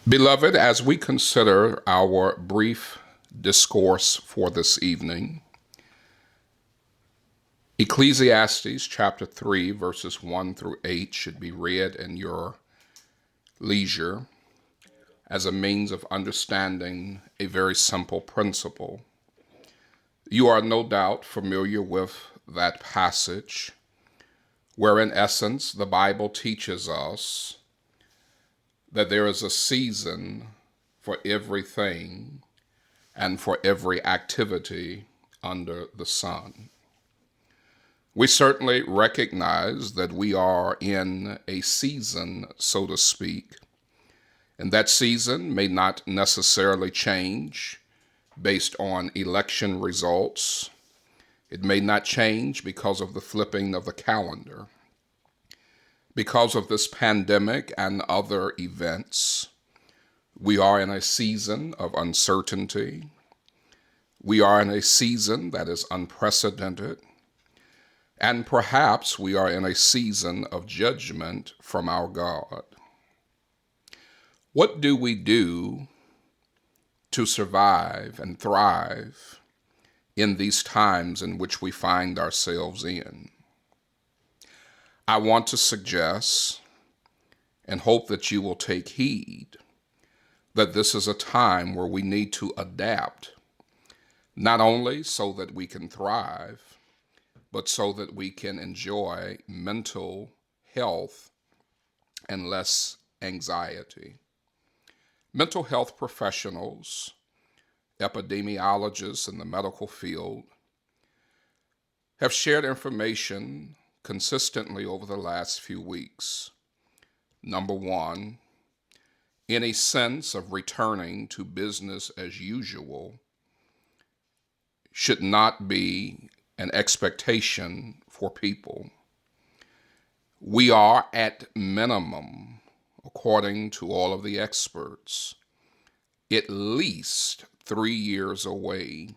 Beloved, as we consider our brief discourse for this evening, Ecclesiastes chapter 3, verses 1 through 8 should be read in your leisure as a means of understanding a very simple principle. You are no doubt familiar with that passage where, in essence, the Bible teaches us that there is a season for everything and for every activity under the sun. We certainly recognize that we are in a season, so to speak, and that season may not necessarily change based on election results. It may not change because of the flipping of the calendar. Because of this pandemic and other events, we are in a season of uncertainty. We are in a season that is unprecedented. And perhaps we are in a season of judgment from our God. What do we do to survive and thrive in these times in which we find ourselves in? I want to suggest and hope that you will take heed that this is a time where we need to adapt, not only so that we can thrive, but so that we can enjoy mental health and less anxiety. Mental health professionals, epidemiologists in the medical field, have shared information consistently over the last few weeks. Number one, any sense of returning to business as usual should not be an expectation for people. We are at minimum, according to all of the experts, at least 3 years away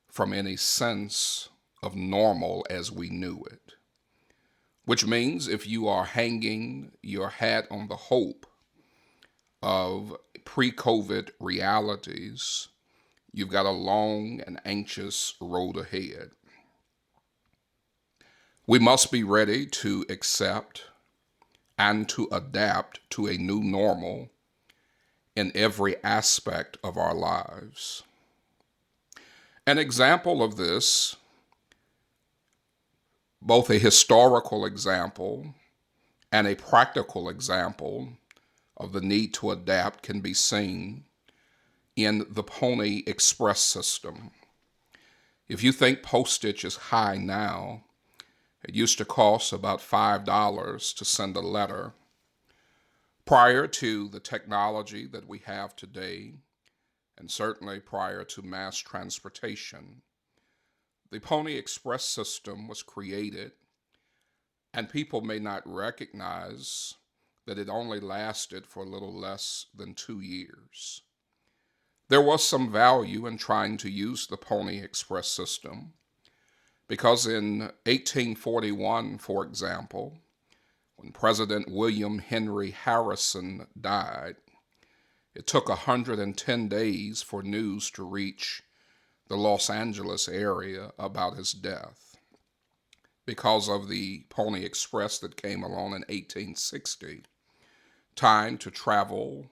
from any sense of normal as we knew it. Which means if you are hanging your hat on the hope of pre-COVID realities, you've got a long and anxious road ahead. We must be ready to accept and to adapt to a new normal in every aspect of our lives. An example of this, both a historical example and a practical example of the need to adapt, can be seen in the Pony Express system. If you think postage is high now, it used to cost about $5 to send a letter. Prior to the technology that we have today, and certainly prior to mass transportation, the Pony Express system was created, and people may not recognize that it only lasted for a little less than 2 years. There was some value in trying to use the Pony Express system because in 1841, for example, when President William Henry Harrison died, it took 110 days for news to reach the Los Angeles area about his death. Because of the Pony Express that came along in 1860, time to travel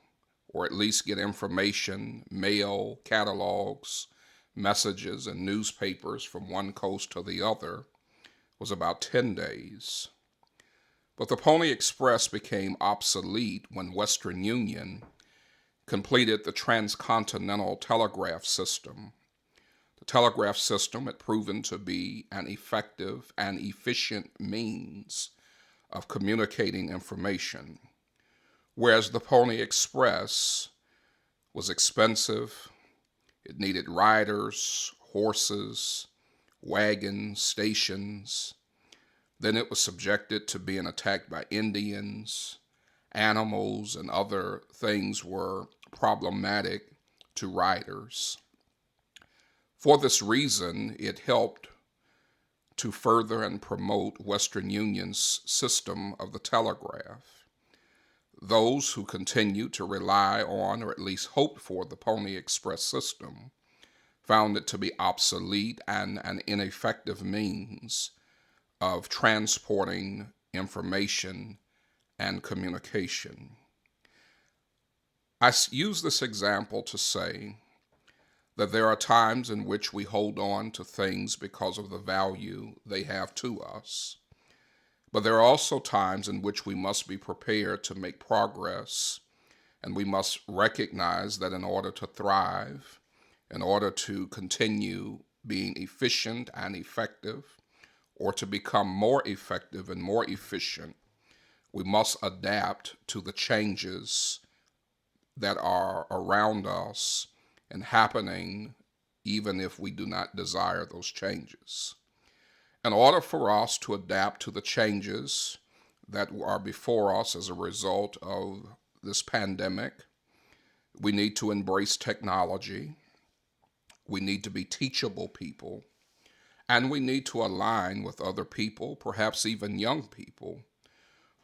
or at least get information, mail, catalogs, messages, and newspapers from one coast to the other was about 10 days. But the Pony Express became obsolete when Western Union completed the transcontinental telegraph system. The telegraph system had proven to be an effective and efficient means of communicating information, whereas the Pony Express was expensive. It needed riders, horses, wagons, stations. Then it was subjected to being attacked by Indians. Animals and other things were problematic to riders. For this reason, it helped to further and promote Western Union's system of the telegraph. those who continue to rely on or at least hoped for the Pony Express system found it to be obsolete and an ineffective means of transporting information and communication. I use this example to say that there are times in which we hold on to things because of the value they have to us. But there are also times in which we must be prepared to make progress, and we must recognize that in order to thrive, in order to continue being efficient and effective, or to become more effective and more efficient, we must adapt to the changes that are around us and happening even if we do not desire those changes. In order for us to adapt to the changes that are before us as a result of this pandemic, we need to embrace technology, we need to be teachable people, and we need to align with other people, perhaps even young people,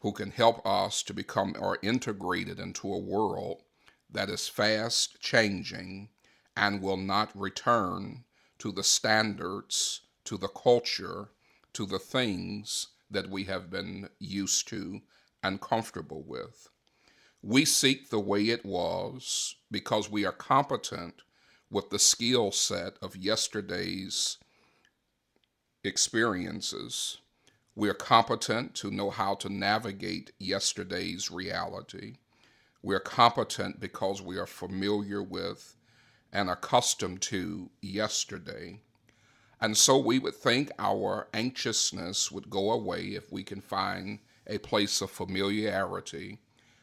who can help us to become more integrated into a world that is fast changing and will not return to the standards, to the culture, to the things that we have been used to and comfortable with. We seek the way it was because we are competent with the skill set of yesterday's experiences. We are competent to know how to navigate yesterday's reality. We are competent because we are familiar with and accustomed to yesterday. And so we would think our anxiousness would go away if we can find a place of familiarity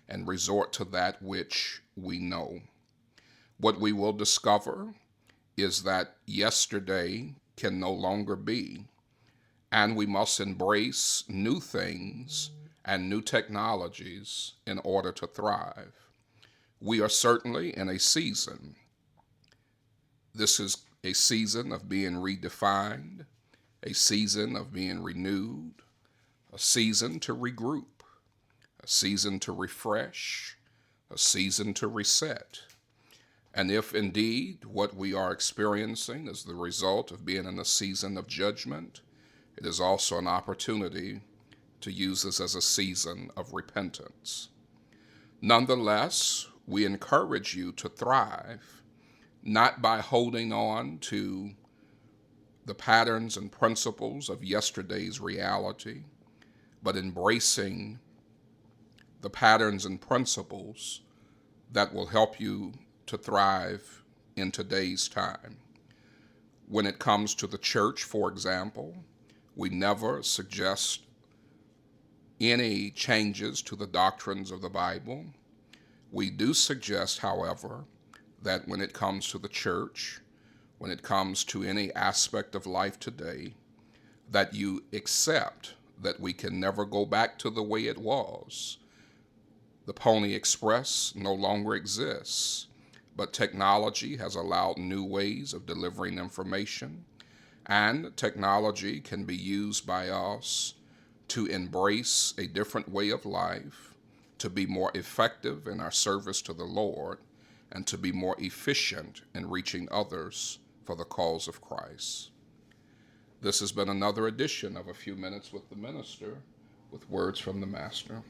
and resort to that which we know. What we will discover is that yesterday can no longer be, and we must embrace new things and new technologies in order to thrive. We are certainly in a season. This is a season of being redefined, a season of being renewed, a season to regroup, a season to refresh, a season to reset. And if indeed what we are experiencing is the result of being in a season of judgment, it is also an opportunity to use this as a season of repentance. Nonetheless, we encourage you to thrive, not by holding on to the patterns and principles of yesterday's reality, but embracing the patterns and principles that will help you to thrive in today's time. When it comes to the church, for example, we never suggest any changes to the doctrines of the Bible. We do suggest, however, that when it comes to the church, when it comes to any aspect of life today, that you accept that we can never go back to the way it was. The Pony Express no longer exists, but technology has allowed new ways of delivering information, and technology can be used by us to embrace a different way of life, to be more effective in our service to the Lord, and to be more efficient in reaching others for the cause of Christ. This has been another edition of A Few Minutes with the Minister, with words from the Master.